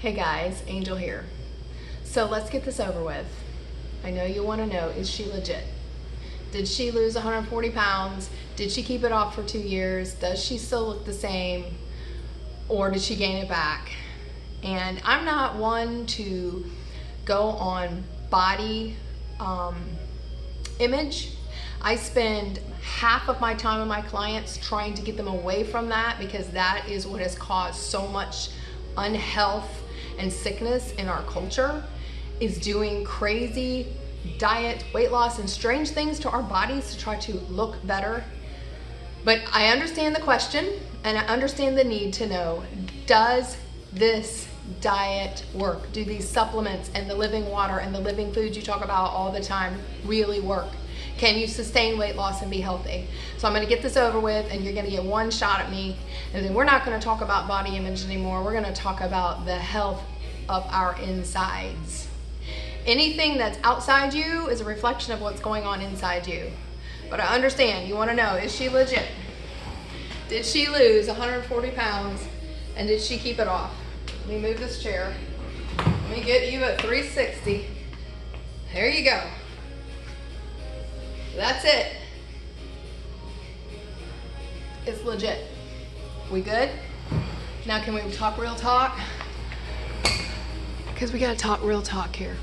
Hey guys, Angel here. So let's get this over with. I know you want to know, is she legit? Did she lose 140 pounds? Did she keep it off for 2 years? Does she still look the same? Or did she gain it back? And I'm not one to go on body image. I spend half of my time with my clients trying to get them away from that, because that is what has caused so much unhealth and sickness in our culture, is doing crazy diet, weight loss, and strange things to our bodies to try to look better. But I understand the question, and I understand the need to know, does this diet work? Do these supplements and the living water and the living foods you talk about all the time really work? Can you sustain weight loss and be healthy? So I'm going to get this over with, and you're going to get one shot at me, and then we're not going to talk about body image anymore. We're going to talk about the health of our insides. Anything that's outside you is a reflection of what's going on inside you. But I understand, you want to know, is she legit? Did she lose 140 pounds, and did she keep it off? Let me move this chair. Let me get you at 360. There you go. That's it. It's legit. We good? Now can we talk real talk? Because we gotta talk real talk here.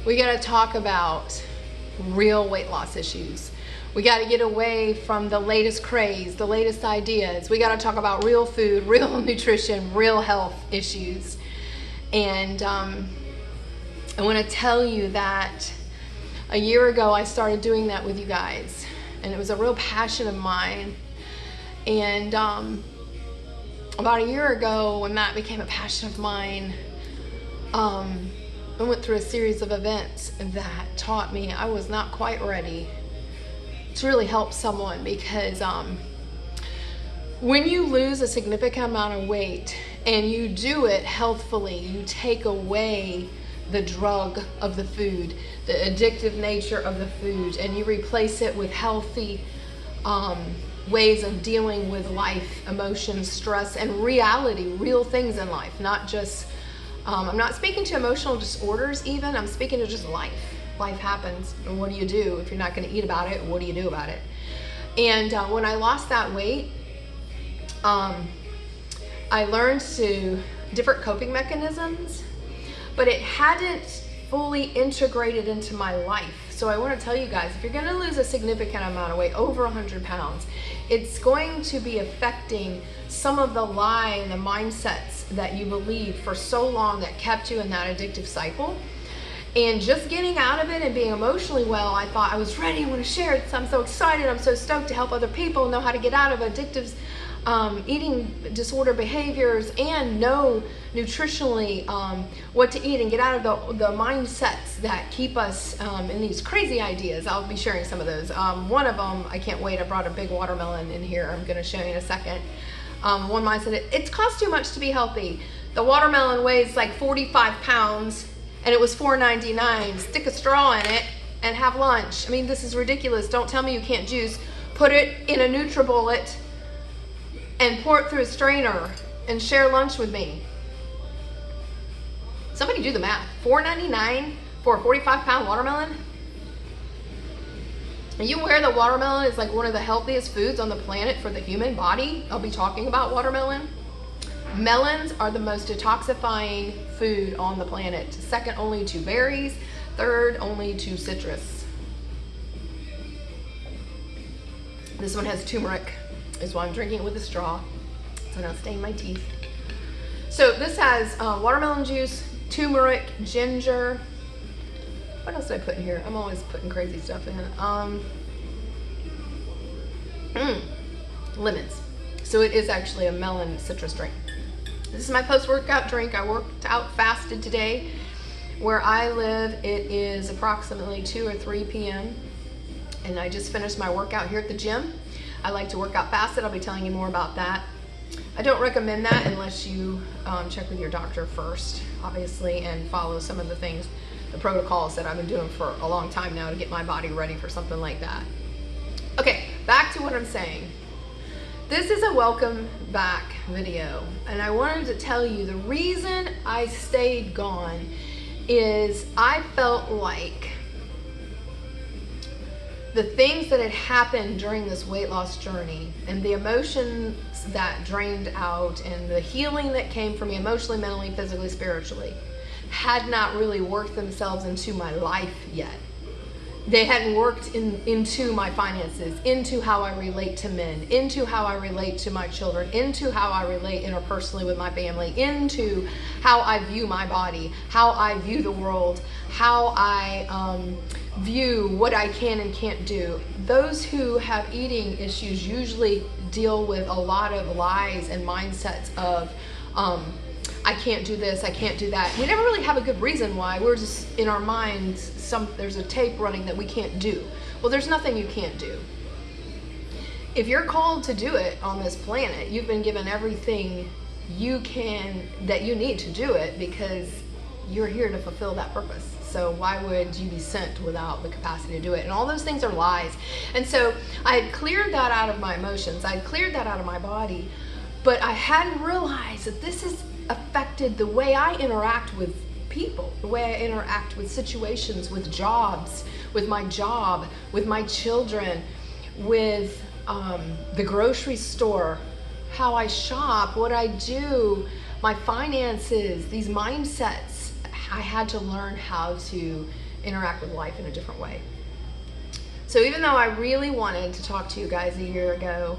We gotta talk about real weight loss issues. We gotta get away from the latest craze, the latest ideas. We gotta talk about real food, real nutrition, real health issues. And I wanna tell you that a year ago, I started doing that with you guys, and it was a real passion of mine. And about a year ago, when that became a passion of mine, I went through a series of events that taught me I was not quite ready to really help someone, because when you lose a significant amount of weight and you do it healthfully, you take away the drug of the food, the addictive nature of the food, and you replace it with healthy ways of dealing with life, emotions, stress, and reality, real things in life. Not just, I'm not speaking to emotional disorders even, I'm speaking to just life. Life happens, and what do you do? If you're not gonna eat about it, what do you do about it? And when I lost that weight, I learned different coping mechanisms, but it hadn't fully integrated into my life. So I want to tell you guys, if you're going to lose a significant amount of weight, over 100 pounds, it's going to be affecting some of the lie and the mindsets that you believed for so long that kept you in that addictive cycle. And just getting out of it and being emotionally well, I thought I was ready. I want to share it. So I'm so excited. I'm so stoked to help other people know how to get out of addictive eating disorder behaviors and know nutritionally what to eat, and get out of the mindsets that keep us in these crazy ideas. I'll be sharing some of those. One of them, I can't wait, I brought a big watermelon in here. I'm going to show you in a second. One mindset, it costs too much to be healthy. The watermelon weighs like 45 pounds and it was $4.99. Stick a straw in it and have lunch. I mean, this is ridiculous. Don't tell me you can't juice. Put it in a NutriBullet and pour it through a strainer and share lunch with me. Somebody do the math. $4.99 for a 45-pound watermelon? Are you aware that watermelon is like one of the healthiest foods on the planet for the human body? I'll be talking about watermelon. Melons are the most detoxifying food on the planet, second only to berries, third only to citrus. This one has turmeric, is why I'm drinking it with a straw, so I don't stain my teeth. So this has watermelon juice, turmeric, ginger. What else did I put in here? I'm always putting crazy stuff in. Lemons. So it is actually a melon citrus drink. This is my post-workout drink. I worked out fasted today. Where I live, it is approximately 2 or 3 p.m. and I just finished my workout here at the gym. I like to work out fasted. I'll be telling you more about that. I don't recommend that unless you check with your doctor first, obviously, and follow some of the things, the protocols that I've been doing for a long time now to get my body ready for something like that. Okay, back to what I'm saying. This is a welcome back video, and I wanted to tell you the reason I stayed gone is I felt like the things that had happened during this weight loss journey and the emotions that drained out and the healing that came from me emotionally, mentally, physically, spiritually had not really worked themselves into my life yet. They hadn't worked into my finances, into how I relate to men, into how I relate to my children, into how I relate interpersonally with my family, into how I view my body, how I view the world, how I view what I can and can't do. Those who have eating issues usually deal with a lot of lies and mindsets of I can't do this, I can't do that. We never really have a good reason why. We're just in our minds, there's a tape running that we can't do. Well, there's nothing you can't do. If you're called to do it on this planet, you've been given everything that you need to do it, because you're here to fulfill that purpose. So why would you be sent without the capacity to do it? And all those things are lies. And so I had cleared that out of my emotions. I had cleared that out of my body, but I hadn't realized that this has affected the way I interact with people, the way I interact with situations, with jobs, with my job, with my children, with the grocery store, how I shop, what I do, my finances, these mindsets. I had to learn how to interact with life in a different way. So even though I really wanted to talk to you guys a year ago,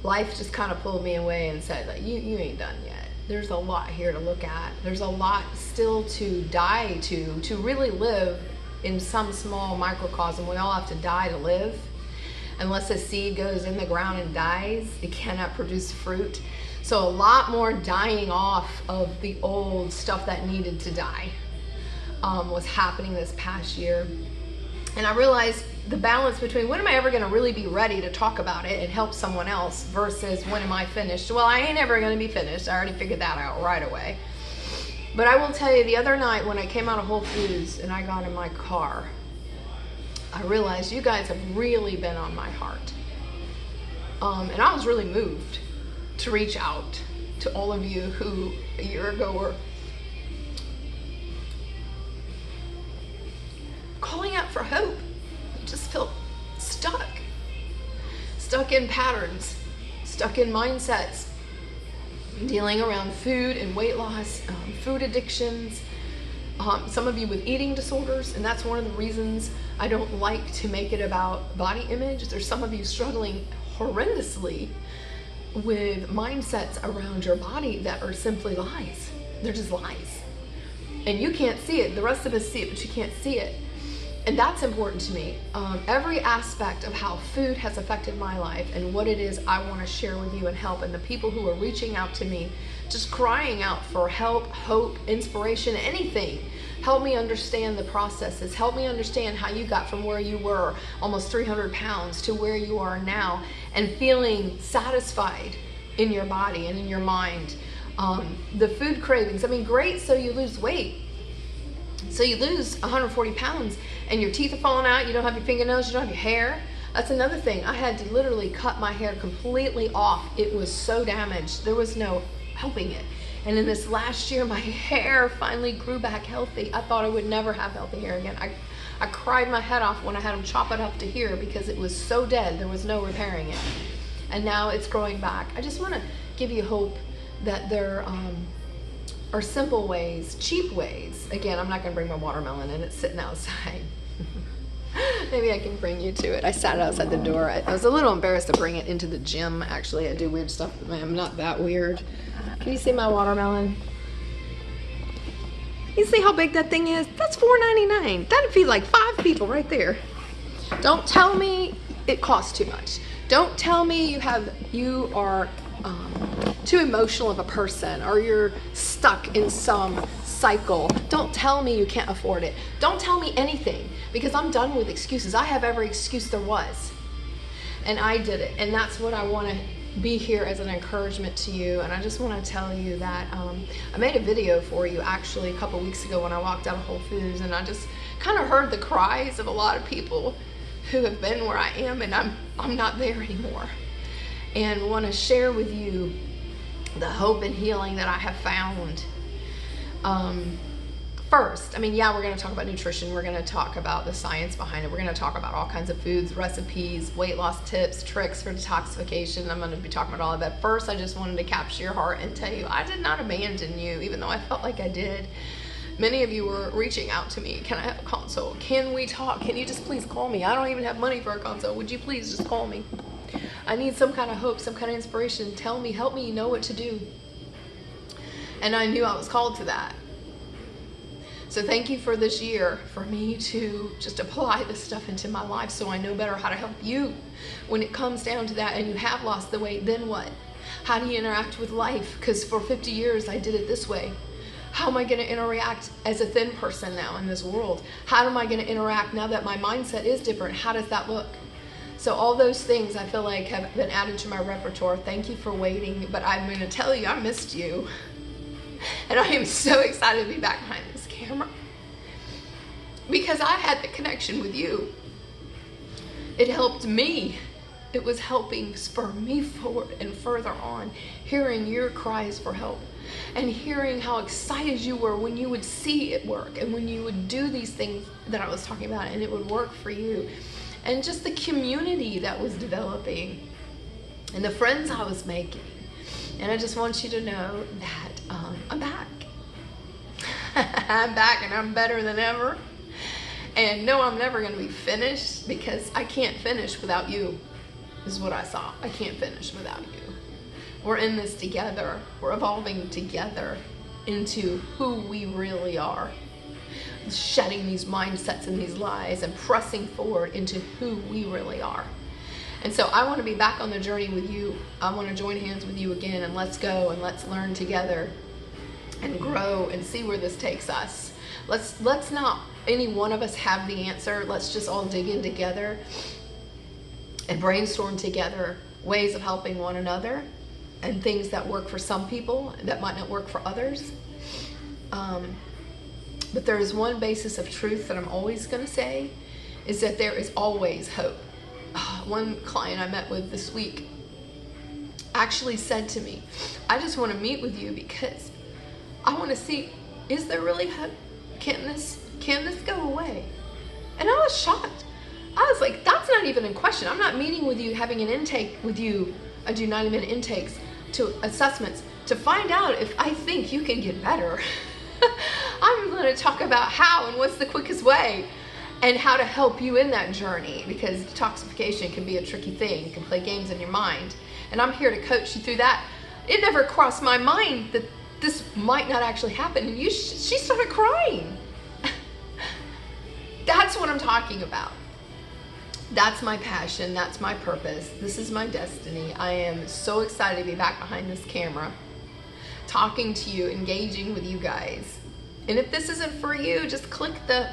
life just kind of pulled me away and said, like, you ain't done yet. There's a lot here to look at. There's a lot still to die to really live in some small microcosm. We all have to die to live. Unless a seed goes in the ground and dies, it cannot produce fruit. So a lot more dying off of the old stuff that needed to die was happening this past year. And I realized the balance between when am I ever going to really be ready to talk about it and help someone else versus when am I finished? Well, I ain't ever going to be finished. I already figured that out right away. But I will tell you, the other night when I came out of Whole Foods and I got in my car, I realized you guys have really been on my heart. And I was really moved to reach out to all of you who a year ago were calling out for hope. Just felt stuck in patterns, stuck in mindsets, dealing around food and weight loss, food addictions, some of you with eating disorders, and that's one of the reasons I don't like to make it about body image. There's some of you struggling horrendously with mindsets around your body that are simply lies. They're just lies. And you can't see it. The rest of us see it, but you can't see it. And that's important to me. Every aspect of how food has affected my life and what it is I want to share with you and help, and the people who are reaching out to me, just crying out for help, hope, inspiration, anything. Help me understand the processes. Help me understand how you got from where you were, almost 300 pounds, to where you are now, and feeling satisfied in your body and in your mind. The food cravings, I mean, great, so you lose weight. So you lose 140 pounds and your teeth are falling out, you don't have your fingernails, you don't have your hair. That's another thing. I had to literally cut my hair completely off. It was so damaged. There was no helping it. And in this last year, my hair finally grew back healthy. I thought I would never have healthy hair again. I cried my head off when I had them chop it up to here because it was so dead. There was no repairing it. And now it's growing back. I just want to give you hope that there are simple ways, cheap ways. Again, I'm not going to bring my watermelon in. It's sitting outside. Maybe I can bring you to it. I sat outside the door. I was a little embarrassed to bring it into the gym. Actually, I do weird stuff, but I'm not that weird. Can you see my watermelon? You see how big that thing is? That's $4.99. That'd feed like 5 people right there. Don't tell me it costs too much. Don't tell me you are too emotional of a person, or you're stuck in some cycle. Don't tell me you can't afford it. Don't tell me anything, because I'm done with excuses. I have every excuse there was, and I did it. And that's what I want to be here as an encouragement to you. And I just want to tell you that I made a video for you actually a couple weeks ago when I walked out of Whole Foods, and I just kind of heard the cries of a lot of people who have been where I am, and I'm not there anymore. and want to share with you the hope and healing that I have found. First, we're going to talk about nutrition. We're going to talk about the science behind it. We're going to talk about all kinds of foods, recipes, weight loss tips, tricks for detoxification. I'm going to be talking about all of that. First, I just wanted to capture your heart and tell you I did not abandon you, even though I felt like I did. Many of you were reaching out to me. Can I have a consult? Can we talk? Can you just please call me? I don't even have money for a consult. Would you please just call me? I need some kind of hope, some kind of inspiration. Tell me, help me know what to do. And I knew I was called to that. So thank you for this year, for me to just apply this stuff into my life so I know better how to help you. When it comes down to that and you have lost the weight, then what? How do you interact with life? Because for 50 years I did it this way. How am I going to interact as a thin person now in this world? How am I going to interact now that my mindset is different? How does that look? So all those things I feel like have been added to my repertoire. Thank you for waiting, but I'm going to tell you I missed you. And I am so excited to be back behind this camera because I had the connection with you. It helped me. It was helping spur me forward and further on, hearing your cries for help and hearing how excited you were when you would see it work and when you would do these things that I was talking about and it would work for you, and just the community that was developing and the friends I was making. And I just want you to know that I'm back. I'm back and I'm better than ever. And no, I'm never going to be finished because I can't finish without you, is what I saw. I can't finish without you. We're in this together. We're evolving together into who we really are. Shedding these mindsets and these lies and pressing forward into who we really are. And so I want to be back on the journey with you. I want to join hands with you again, and let's go and let's learn together and grow and see where this takes us. Let's not any one of us have the answer. Let's just all dig in together and brainstorm together ways of helping one another and things that work for some people that might not work for others. But there is one basis of truth that I'm always going to say, is that there is always hope. One client I met with this week actually said to me, I just want to meet with you because I want to see, is there really hope? Can this go away? And I was shocked. I was like, that's not even in question. I'm not meeting with you, having an intake with you. I do 90-minute intakes to assessments to find out if I think you can get better. I'm going to talk about how and what's the quickest way and how to help you in that journey, because detoxification can be a tricky thing. You can play games in your mind. And I'm here to coach you through that. It never crossed my mind that this might not actually happen. And she started crying. That's what I'm talking about. That's my passion. That's my purpose. This is my destiny. I am so excited to be back behind this camera, talking to you, engaging with you guys. And if this isn't for you, just click the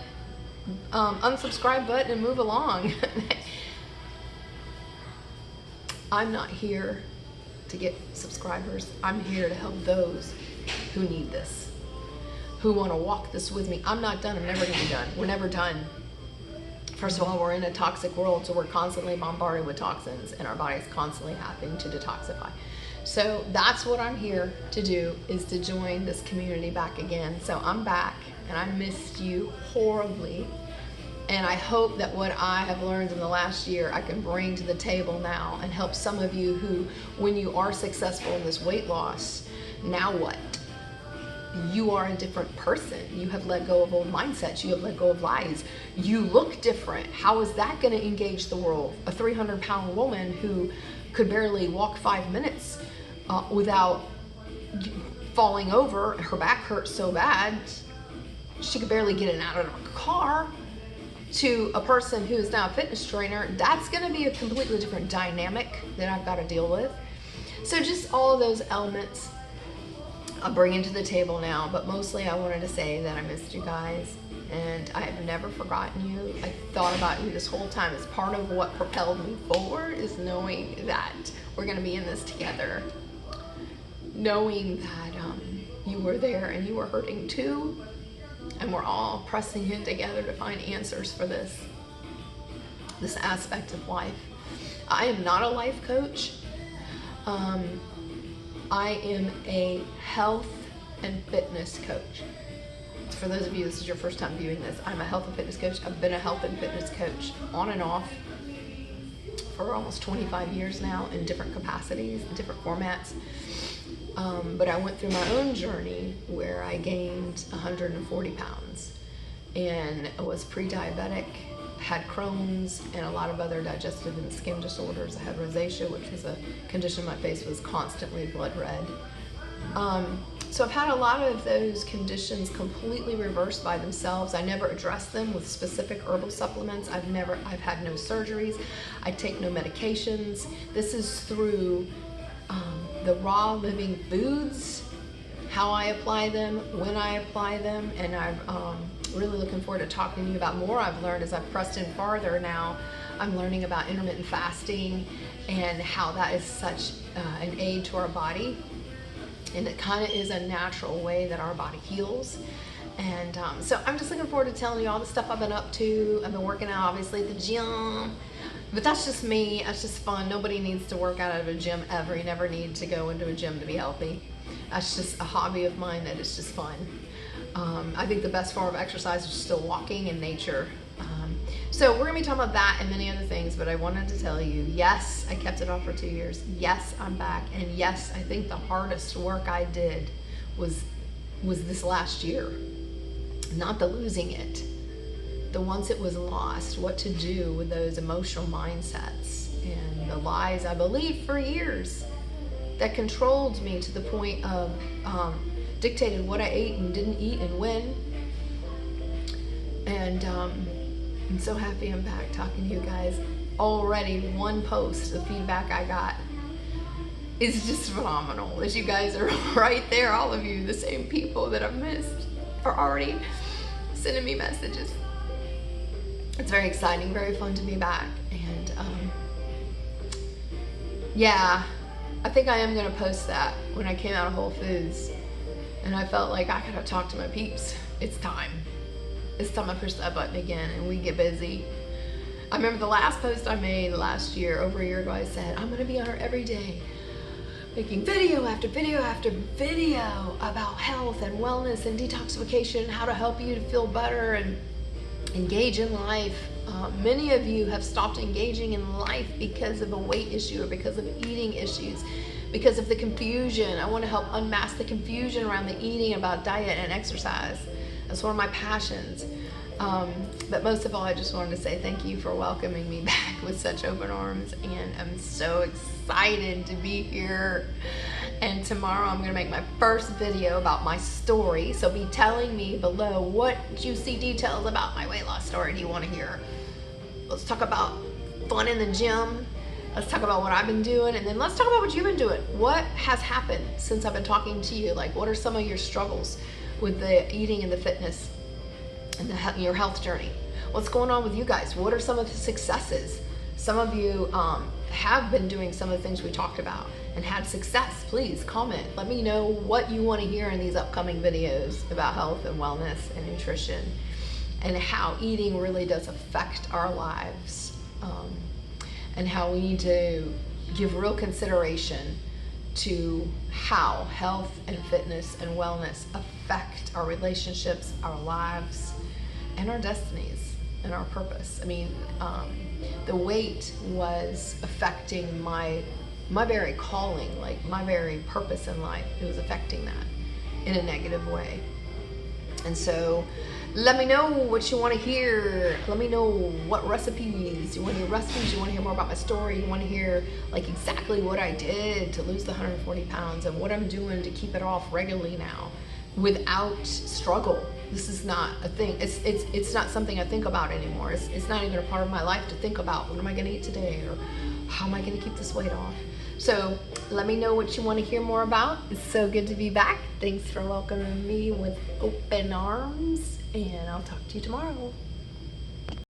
unsubscribe button and move along. I'm not here to get subscribers. I'm here to help those who need this, who want to walk this with me. I'm not done. I'm never going to be done. We're never done. First of all, we're in a toxic world, so we're constantly bombarded with toxins and our body's constantly having to detoxify. So that's what I'm here to do, is to join this community back again. So I'm back and I missed you horribly. And I hope that what I have learned in the last year, I can bring to the table now and help some of you who, when you are successful in this weight loss, now what? You are a different person. You have let go of old mindsets. You have let go of lies. You look different. How is that going to engage the world? A 300-pound woman who could barely walk 5 minutes without falling over. Her back hurts so bad, she could barely get in and out of her car. To a person who is now a fitness trainer, that's going to be a completely different dynamic that I've got to deal with. So just all of those elements I'm bringing to the table now, but mostly I wanted to say that I missed you guys and I have never forgotten you. I thought about you this whole time. It's part of what propelled me forward, is knowing that we're going to be in this together, knowing that you were there and you were hurting too. And we're all pressing in together to find answers for this aspect of life. I am not a life coach. I am a health and fitness coach. For those of you, this is your first time viewing this, I'm a health and fitness coach. I've been a health and fitness coach on and off for almost 25 years now in different capacities, different formats. But I went through my own journey where I gained 140 pounds and was pre-diabetic, had Crohn's and a lot of other digestive and skin disorders. I had rosacea, which was a condition my face was constantly blood red. So I've had a lot of those conditions completely reversed by themselves. I never addressed them with specific herbal supplements. I've had no surgeries. I take no medications. This is through the raw living foods, how I apply them, when I apply them, and I'm really looking forward to talking to you about more I've learned as I've pressed in farther now. I'm learning about intermittent fasting and how that is such an aid to our body. And it kind of is a natural way that our body heals. And so I'm just looking forward to telling you all the stuff I've been up to. I've been working out, obviously, at the gym. But that's just me. That's just fun. Nobody needs to work out at a gym ever. You never need to go into a gym to be healthy. That's just a hobby of mine that is just fun. I think the best form of exercise is still walking in nature. So we're going to be talking about that and many other things, but I wanted to tell you, yes, I kept it off for 2 years. Yes, I'm back. And yes, I think the hardest work I did was this last year. Not the losing it. The once it was lost, what to do with those emotional mindsets and the lies I believed for years that controlled me to the point of dictated what I ate and didn't eat and when. And I'm so happy I'm back talking to you guys. Already one post, the feedback I got is just phenomenal. As you guys are right there, all of you, the same people that I've missed, are already sending me messages. It's very exciting, very fun to be back. And yeah, I think I am gonna post that when I came out of Whole Foods. And I felt like I gotta talk to my peeps. It's time. It's time I push that button again and we get busy. I remember the last post I made last year, over a year ago, I said, I'm gonna be on her every day, making video after video after video about health and wellness and detoxification and how to help you to feel better and engage in life. Many of you have stopped engaging in life because of a weight issue or because of eating issues, because of the confusion. I want to help unmask the confusion around the eating, about diet and exercise. That's one of my passions. But most of all, I just wanted to say thank you for welcoming me back with such open arms, and I'm so excited to be here. And tomorrow I'm going to make my first video about my story, so be telling me below what juicy details about my weight loss story do you want to hear. Let's talk about fun in the gym. Let's talk about what I've been doing, and then let's talk about what you've been doing. What has happened since I've been talking to you? Like, what are some of your struggles with the eating and the fitness and your health journey? What's going on with you guys? What are some of the successes? Some of you have been doing some of the things we talked about and had success. Please comment. Let me know what you want to hear in these upcoming videos about health and wellness and nutrition and how eating really does affect our lives, and how we need to give real consideration to how health and fitness and wellness affect our relationships, our lives, and our destinies and our purpose. I mean, the weight was affecting my very calling, like my very purpose in life. It was affecting that in a negative way. And so let me know what you want to hear. Let me know what recipes. You want to hear recipes? You want to hear more about my story? You want to hear like exactly what I did to lose the 140 pounds and what I'm doing to keep it off regularly now without struggle. This is not a thing. It's not something I think about anymore. It's not even a part of my life to think about. What am I going to eat today? Or how am I going to keep this weight off? So let me know what you want to hear more about. It's so good to be back. Thanks for welcoming me with open arms, and I'll talk to you tomorrow.